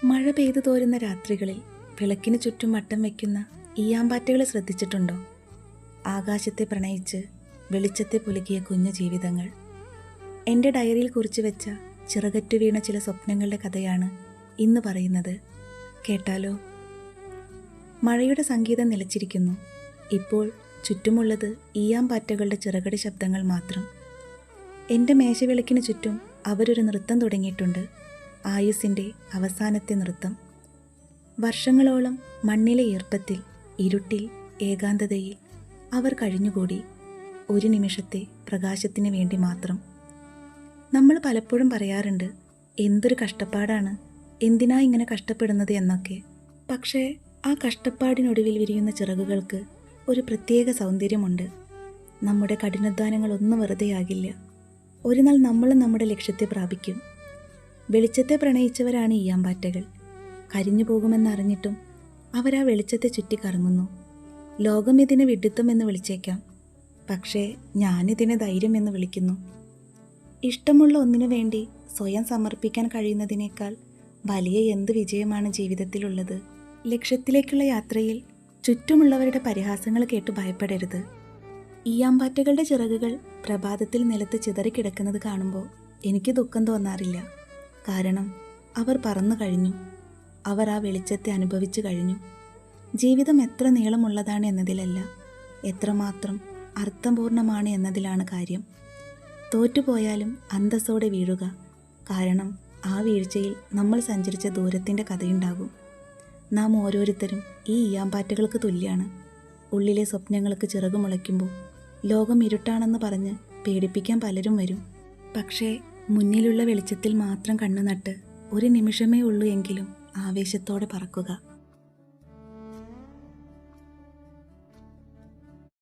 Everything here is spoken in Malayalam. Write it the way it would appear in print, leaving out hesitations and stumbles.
മഴ പെയ്തു തോരുന്ന രാത്രികളിൽ വിളക്കിന് ചുറ്റും വട്ടം വയ്ക്കുന്ന ഈയാമ്പാറ്റകളെ ശ്രദ്ധിച്ചിട്ടുണ്ടോ? ആകാശത്തെ പ്രണയിച്ച് വെളിച്ചത്തെ പുലുകിയ കുഞ്ഞു ജീവിതങ്ങൾ. എൻ്റെ ഡയറിയിൽ കുറിച്ചു വെച്ച ചിറകറ്റു വീണ ചില സ്വപ്നങ്ങളുടെ കഥയാണ് ഇന്ന് പറയുന്നത്. കേട്ടാലോ? മഴയുടെ സംഗീതം നിലച്ചിരിക്കുന്നു. ഇപ്പോൾ ചുറ്റുമുള്ളത് ഈയാമ്പാറ്റകളുടെ ചിറകടി ശബ്ദങ്ങൾ മാത്രം. എൻ്റെ മേശവിളക്കിന് ചുറ്റും അവരൊരു നൃത്തം തുടങ്ങിയിട്ടുണ്ട്. ആയുസ്സിൻ്റെ അവസാനത്തെ നൃത്തം. വർഷങ്ങളോളം മണ്ണിലെ ഈർപ്പത്തിൽ, ഇരുട്ടിൽ, ഏകാന്തതയിൽ അവർ കഴിഞ്ഞുകൂടി. ഒരു നിമിഷത്തെ പ്രകാശത്തിന് വേണ്ടി മാത്രം. നമ്മൾ പലപ്പോഴും പറയാറുണ്ട്, എന്തൊരു കഷ്ടപ്പാടാണ്, എന്തിനാ ഇങ്ങനെ കഷ്ടപ്പെടുന്നത് എന്നൊക്കെ. പക്ഷേ ആ കഷ്ടപ്പാടിനൊടുവിൽ വിരിയുന്ന ചിറകുകൾക്ക് ഒരു പ്രത്യേക സൗന്ദര്യമുണ്ട്. നമ്മുടെ കഠിനാധ്വാനങ്ങളൊന്നും വെറുതെയാകില്ല. ഒരു നാൾ നമ്മളും നമ്മുടെ ലക്ഷ്യത്തെ പ്രാപിക്കും. വെളിച്ചത്തെ പ്രണയിച്ചവരാണ് ഈയാമ്പാറ്റകൾ. കരിഞ്ഞു പോകുമെന്നറിഞ്ഞിട്ടും അവരാ വെളിച്ചത്തെ ചുറ്റിക്കറങ്ങുന്നു. ലോകം ഇതിനെ വിഡ്ഢിത്തം എന്ന് വിളിച്ചേക്കാം, പക്ഷേ ഞാനിതിനെ ധൈര്യം എന്ന് വിളിക്കുന്നു. ഇഷ്ടമുള്ള ഒന്നിനു വേണ്ടി സ്വയം സമർപ്പിക്കാൻ കഴിയുന്നതിനേക്കാൾ വലിയ എന്ത് വിജയമാണ് ജീവിതത്തിലുള്ളത്? ലക്ഷ്യത്തിലേക്കുള്ള യാത്രയിൽ ചുറ്റുമുള്ളവരുടെ പരിഹാസങ്ങൾ കേട്ട് ഭയപ്പെടരുത്. ഈയാമ്പാറ്റകളുടെ ചിറകുകൾ പ്രഭാതത്തിൽ നിലത്ത് ചിതറിക്കിടക്കുന്നത് കാണുമ്പോൾ എനിക്ക് ദുഃഖം തോന്നാറില്ല. കാരണം അവർ പറന്നു കഴിഞ്ഞു. അവർ ആ വെളിച്ചത്തെ അനുഭവിച്ചു കഴിഞ്ഞു. ജീവിതം എത്ര നീളമുള്ളതാണ് എന്നതിലല്ല, എത്രമാത്രം അർത്ഥപൂർണമാണ് എന്നതിലാണ് കാര്യം. തോറ്റുപോയാലും അന്തസ്സോടെ വീഴുക. കാരണം ആ വീഴ്ചയിൽ നമ്മൾ സഞ്ചരിച്ച ദൂരത്തിൻ്റെ കഥയുണ്ടാകും. നാം ഓരോരുത്തരും ഈ ഈയാമ്പാറ്റകൾക്ക് തുല്യാണ്. ഉള്ളിലെ സ്വപ്നങ്ങൾക്ക് ചിറകുമുളയ്ക്കുമ്പോൾ ലോകം ഇരുട്ടാണെന്ന് പറഞ്ഞ് പേടിപ്പിക്കാൻ പലരും വരും. പക്ഷേ മുന്നിലുള്ള വെളിച്ചത്തിൽ മാത്രം കണ്ണുനട്ട് ഒരു നിമിഷമേ ഉള്ളൂ എങ്കിലും ആവേശത്തോടെ പറക്കുക.